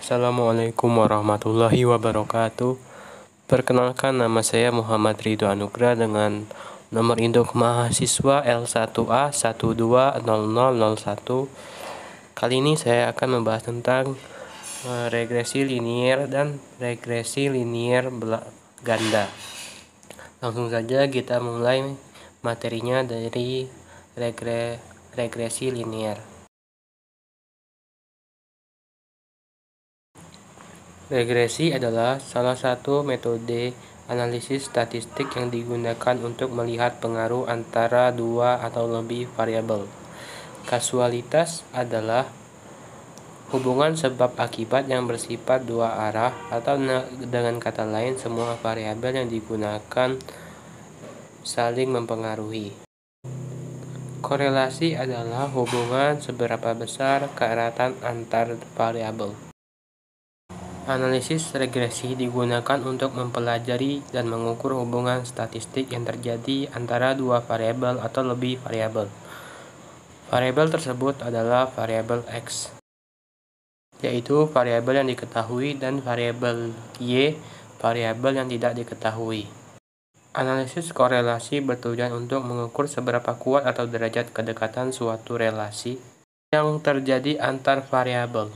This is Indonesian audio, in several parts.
Assalamualaikum warahmatullahi wabarakatuh. Perkenalkan, nama saya Muhammad Ridho Anugrah dengan nomor induk mahasiswa L1A120001. Kali ini saya akan membahas tentang regresi linier dan regresi linier ganda. Langsung saja kita mulai materinya dari regresi linier. Regresi adalah salah satu metode analisis statistik yang digunakan untuk melihat pengaruh antara dua atau lebih variabel. Kausalitas adalah hubungan sebab akibat yang bersifat dua arah, atau dengan kata lain semua variabel yang digunakan saling mempengaruhi. Korelasi adalah hubungan seberapa besar keeratan antar variabel. Analisis regresi digunakan untuk mempelajari dan mengukur hubungan statistik yang terjadi antara dua variabel atau lebih variabel. Variabel tersebut adalah variabel X, yaitu variabel yang diketahui, dan variabel Y, variabel yang tidak diketahui. Analisis korelasi bertujuan untuk mengukur seberapa kuat atau derajat kedekatan suatu relasi yang terjadi antar variabel.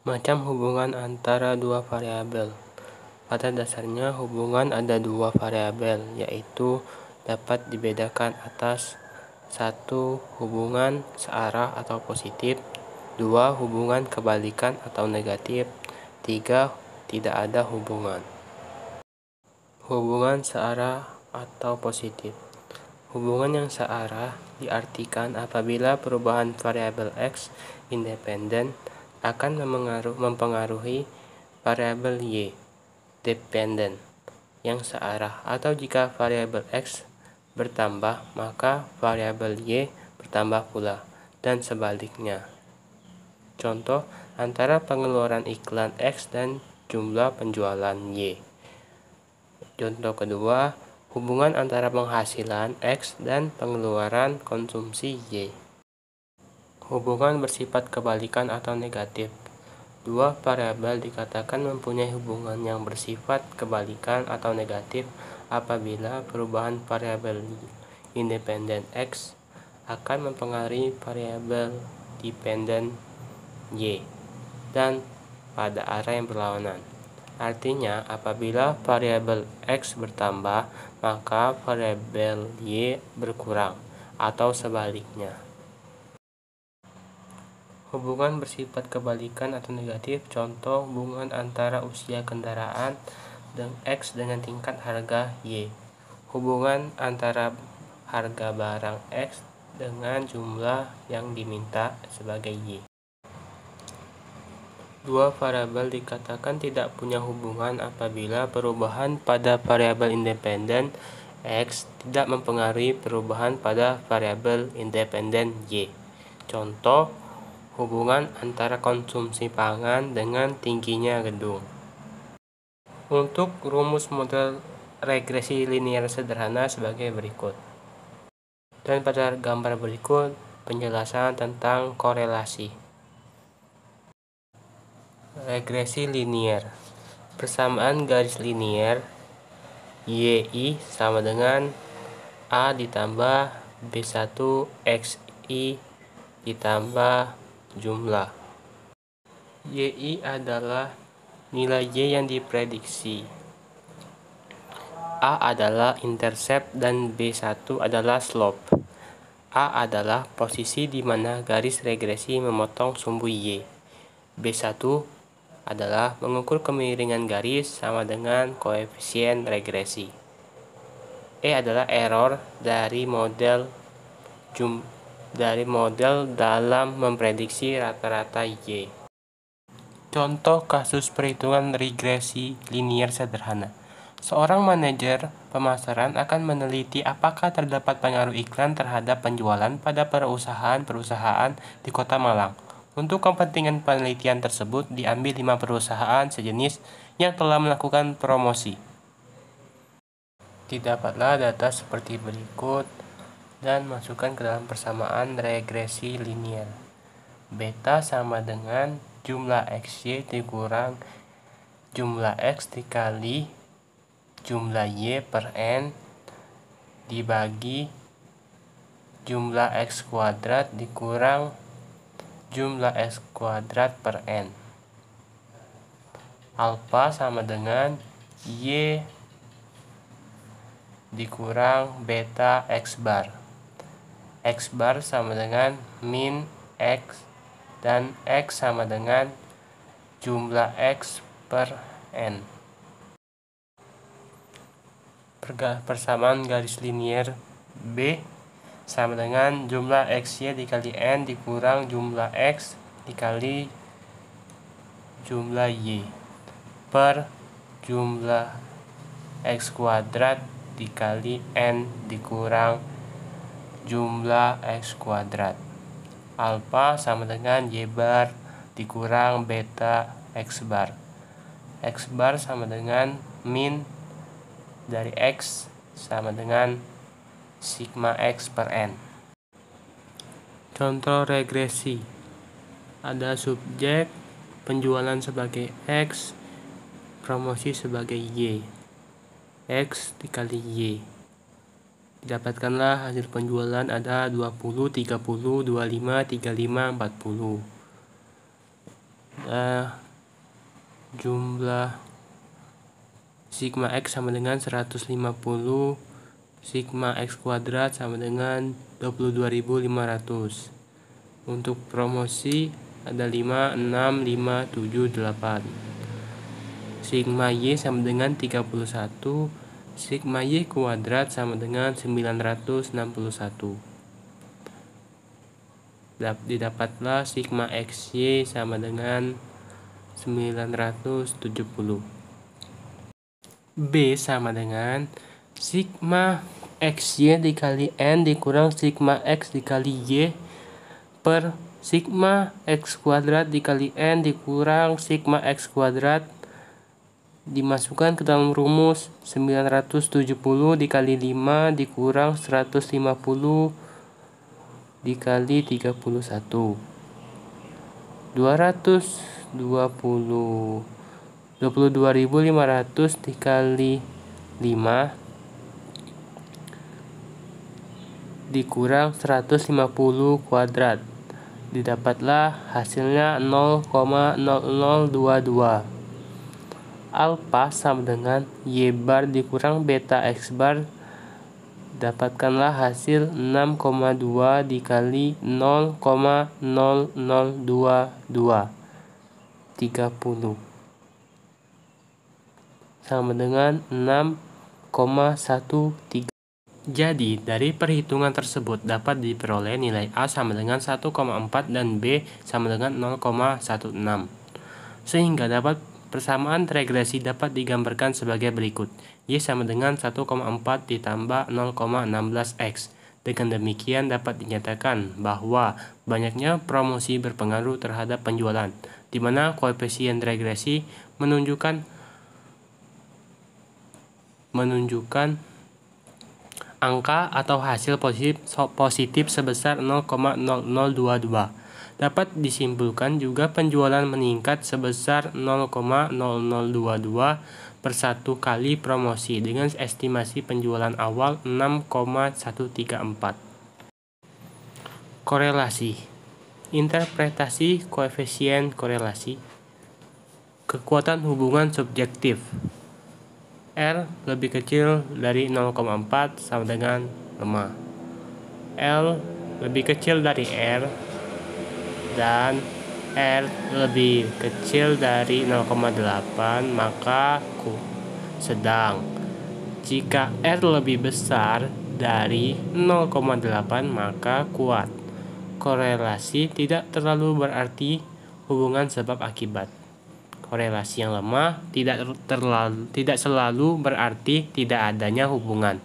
Macam hubungan antara dua variabel. Pada dasarnya hubungan ada dua variabel, yaitu dapat dibedakan atas 1. Hubungan searah atau positif, 2. Hubungan kebalikan atau negatif, 3. Tidak ada hubungan. Hubungan searah atau positif. Hubungan yang searah diartikan apabila perubahan variabel X independen akan mempengaruhi variabel Y dependen yang searah, atau jika variabel X bertambah maka variabel Y bertambah pula, dan sebaliknya. Contoh, antara pengeluaran iklan X dan jumlah penjualan Y. Contoh kedua, hubungan antara penghasilan X dan pengeluaran konsumsi Y. Hubungan bersifat kebalikan atau negatif. Dua variabel dikatakan mempunyai hubungan yang bersifat kebalikan atau negatif apabila perubahan variabel independen X akan mempengaruhi variabel dependen Y dan pada arah yang berlawanan. Artinya, apabila variabel X bertambah, maka variabel Y berkurang, atau sebaliknya. Hubungan bersifat kebalikan atau negatif. Contoh, hubungan antara usia kendaraan X dengan tingkat harga Y. Hubungan antara harga barang X dengan jumlah yang diminta sebagai Y. Dua variabel dikatakan tidak punya hubungan apabila perubahan pada variabel independen X tidak mempengaruhi perubahan pada variabel independen Y. Contoh, hubungan antara konsumsi pangan dengan tingginya gedung. Untuk rumus model regresi linier sederhana sebagai berikut. Dan pada gambar berikut penjelasan tentang korelasi. Regresi linier. Persamaan garis linier YI sama dengan A ditambah B1 XI ditambah jumlah. YI adalah nilai Y yang diprediksi, A adalah intercept, dan B1 adalah slope. A adalah posisi di mana garis regresi memotong sumbu Y. B1 adalah mengukur kemiringan garis sama dengan koefisien regresi. E adalah error dari model dalam memprediksi rata-rata Y. Contoh kasus perhitungan regresi linier sederhana. Seorang manajer pemasaran akan meneliti apakah terdapat pengaruh iklan terhadap penjualan pada perusahaan di Kota Malang. Untuk kepentingan penelitian tersebut diambil 5 perusahaan sejenis yang telah melakukan promosi. Didapatlah data seperti berikut dan masukkan ke dalam persamaan regresi linier. Beta sama dengan jumlah XY dikurang jumlah X dikali jumlah Y per N dibagi jumlah X kuadrat dikurang jumlah X kuadrat per N. Alfa sama dengan Y dikurang beta X bar. X bar sama dengan min X dan X sama dengan jumlah X per N. Persamaan garis linier B sama dengan jumlah XY dikali N dikurang jumlah X dikali jumlah Y per jumlah X kuadrat dikali N dikurang jumlah X kuadrat. Alfa sama dengan Y bar dikurang beta X bar. X bar sama dengan min dari X sama dengan sigma X per N. Contoh regresi. Ada subjek penjualan sebagai X, promosi sebagai Y. X dikali Y. Didapatkanlah hasil penjualan ada 20, 30, 25, 35, 40. Jumlah sigma X sama dengan 150, sigma X kuadrat sama dengan 22.500. Untuk promosi ada 5, 6, 5, 7, 8. Sigma Y sama dengan 31, sigma Y kuadrat sama dengan 961. Didapatlah sigma XY sama dengan 970. B sama dengan sigma XY dikali N dikurang sigma X dikali Y per sigma X kuadrat dikali N dikurang sigma X kuadrat. Dimasukkan ke dalam rumus 970 dikali 5 dikurang 150 dikali 31. 22.500 dikali 5 dikurang 150 kuadrat. Didapatlah hasilnya 0,0022. Alfa sama dengan Y bar dikurang beta X bar. Dapatkanlah hasil 6,2 dikali 0,0022 30 sama dengan 6,13. Jadi dari perhitungan tersebut dapat diperoleh nilai A sama dengan 1,4 dan B sama dengan 0,16. Sehingga persamaan regresi dapat digambarkan sebagai berikut. Y sama dengan 1,4 ditambah 0,16X. Dengan demikian dapat dinyatakan bahwa banyaknya promosi berpengaruh terhadap penjualan, di mana koefisien regresi menunjukkan angka atau hasil positif sebesar 0,0022. Dapat disimpulkan juga penjualan meningkat sebesar 0,0022 per 1 kali promosi dengan estimasi penjualan awal 6,134. Korelasi. Interpretasi koefisien korelasi. Kekuatan hubungan subjektif. R lebih kecil dari 0,4 sama dengan lemah. L lebih kecil dari R dan R lebih kecil dari 0,8 maka sedang. Jika R lebih besar dari 0,8 maka kuat. Korelasi tidak terlalu berarti hubungan sebab akibat. Korelasi yang lemah tidak selalu berarti tidak adanya hubungan.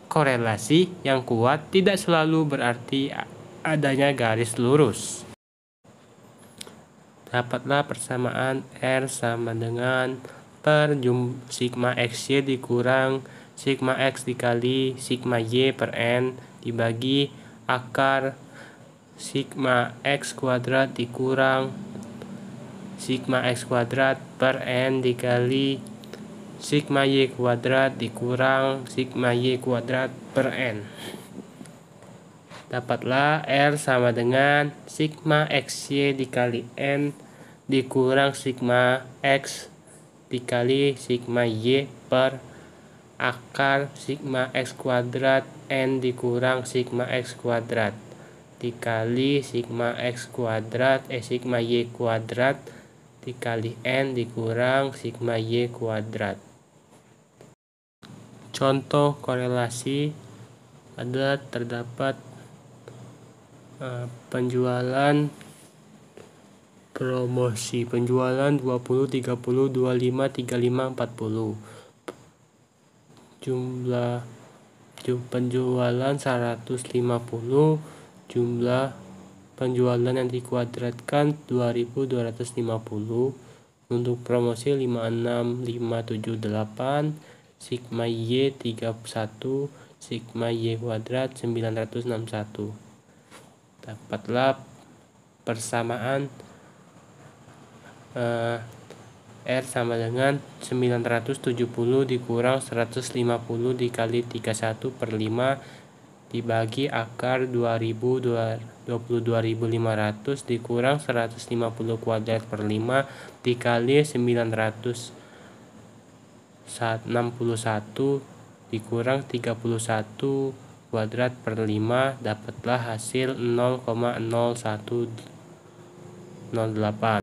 Korelasi yang kuat tidak selalu berarti adanya garis lurus. Dapatlah persamaan R sama dengan per sigma XY dikurang sigma X dikali sigma Y per N dibagi akar sigma X kuadrat dikurang sigma X kuadrat per N dikali sigma Y kuadrat dikurang sigma Y kuadrat per N. Dapatlah R sama dengan sigma XY dikali N dikurang sigma X dikali sigma Y per akar sigma X kuadrat N dikurang sigma X kuadrat dikali sigma X kuadrat sigma Y kuadrat dikali N dikurang sigma Y kuadrat. Contoh korelasi ada terdapat penjualan promosi, penjualan 20, 30, 25, 35, 40. Jumlah penjualan 150, jumlah penjualan yang dikuadratkan 2250. Untuk promosi 56, 578, sigma Y 31, sigma Y kuadrat 961. Dapatlah persamaan R sama dengan 970 dikurang 150 dikali 31 per 5 dibagi akar 22.500 dikurang 150 kuadrat per 5 dikali 961 dikurang 31 kuadrat per 5, dapatlah hasil 0,0108.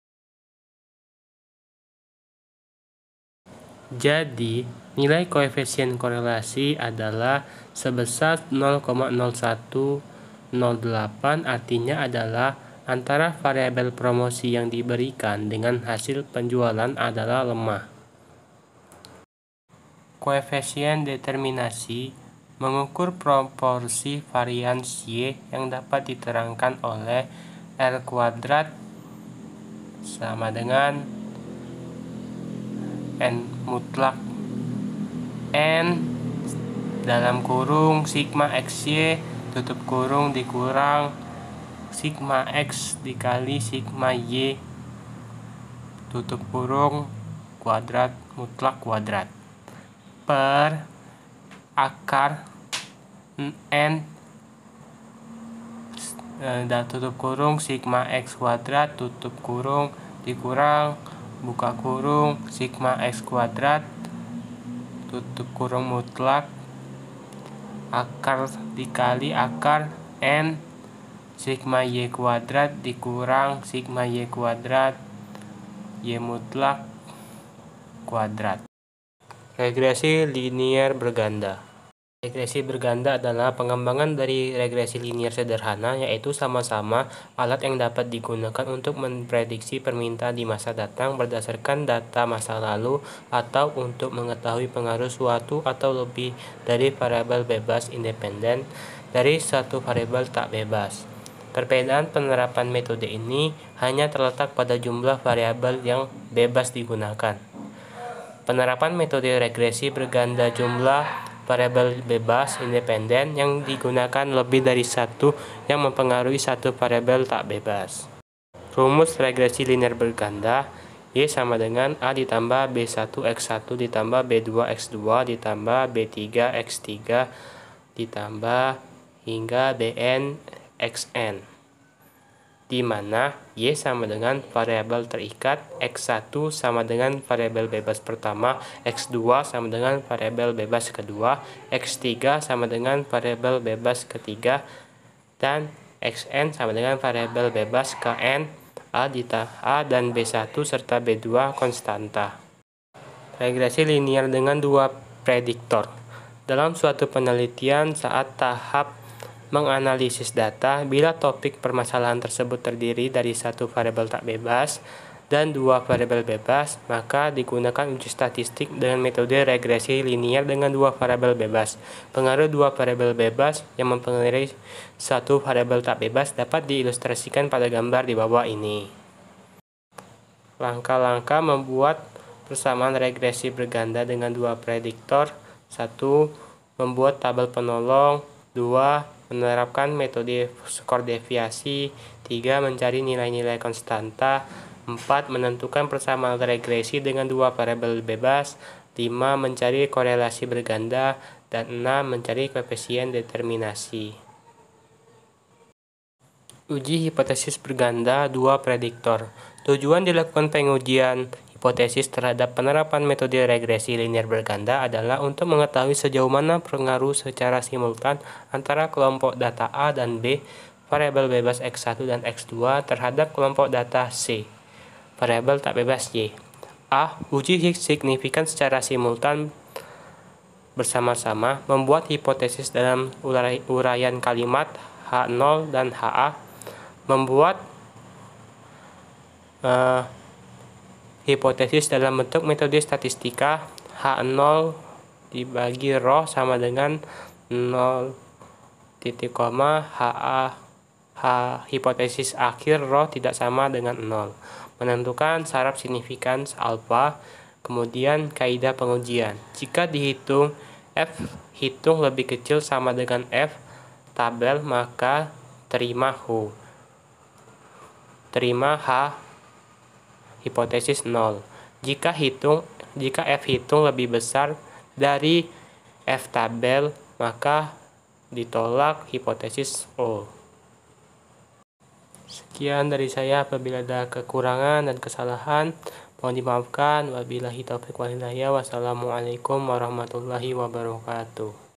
Jadi, nilai koefisien korelasi adalah sebesar 0,0108, artinya adalah antara variabel promosi yang diberikan dengan hasil penjualan adalah lemah. Koefisien determinasi mengukur proporsi varians Y yang dapat diterangkan oleh R kuadrat sama dengan N mutlak N dalam kurung sigma XY tutup kurung dikurang sigma X dikali sigma Y tutup kurung kuadrat mutlak kuadrat per akar N tutup kurung sigma X kuadrat tutup kurung dikurang buka kurung sigma X kuadrat tutup kurung mutlak akar dikali akar N sigma Y kuadrat dikurang sigma Y kuadrat Y mutlak kuadrat. Regresi linier berganda. Regresi berganda adalah pengembangan dari regresi linier sederhana, yaitu sama-sama alat yang dapat digunakan untuk memprediksi permintaan di masa datang berdasarkan data masa lalu atau untuk mengetahui pengaruh suatu atau lebih dari variabel bebas independen dari satu variabel tak bebas. Perbedaan penerapan metode ini hanya terletak pada jumlah variabel yang bebas digunakan. Penerapan metode regresi berganda jumlah variabel bebas independen yang digunakan lebih dari satu yang mempengaruhi satu variabel tak bebas. Rumus regresi linear berganda Y sama dengan A ditambah B1X1 ditambah B2X2 ditambah B3X3 ditambah hingga Bn Xn, di mana Y sama dengan variabel terikat, X1 sama dengan variabel bebas pertama, X2 sama dengan variabel bebas kedua, X3 sama dengan variabel bebas ketiga, dan Xn sama dengan variabel bebas Kn, A dan B1 serta B2 konstanta. Regresi linier dengan dua prediktor. Dalam suatu penelitian saat tahap menganalisis data, bila topik permasalahan tersebut terdiri dari satu variabel tak bebas dan dua variabel bebas, maka digunakan uji statistik dengan metode regresi linier dengan dua variabel bebas. Pengaruh dua variabel bebas yang mempengaruhi satu variabel tak bebas dapat diilustrasikan pada gambar di bawah ini. Langkah-langkah membuat persamaan regresi berganda dengan dua prediktor. 1. Membuat tabel penolong. 2. Menerapkan metode skor deviasi. 3. Mencari nilai-nilai konstanta. 4. Menentukan persamaan regresi dengan dua variabel bebas. 5. Mencari korelasi berganda. Dan 6. Mencari koefisien determinasi. Uji hipotesis berganda 2 prediktor. Tujuan dilakukan pengujian hipotesis terhadap penerapan metode regresi linear berganda adalah untuk mengetahui sejauh mana pengaruh secara simultan antara kelompok data A dan B, variabel bebas X1 dan X2 terhadap kelompok data C, variabel tak bebas Y. A. Uji signifikan secara simultan bersama-sama, membuat hipotesis dalam uraian kalimat H0 dan HA, membuat hipotesis dalam bentuk metode statistika. H0 dibagi rho sama dengan 0, hipotesis akhir rho tidak sama dengan 0. Menentukan syarat signifikans alfa. Kemudian kaidah pengujian. Jika dihitung F hitung lebih kecil sama dengan F tabel, maka terima H hipotesis 0. Jika F hitung lebih besar dari F tabel, maka ditolak hipotesis O. Sekian dari saya. Apabila ada kekurangan dan kesalahan, mohon dimaafkan. Wabillahi taufiq wal hidayah. Wassalamualaikum warahmatullahi wabarakatuh.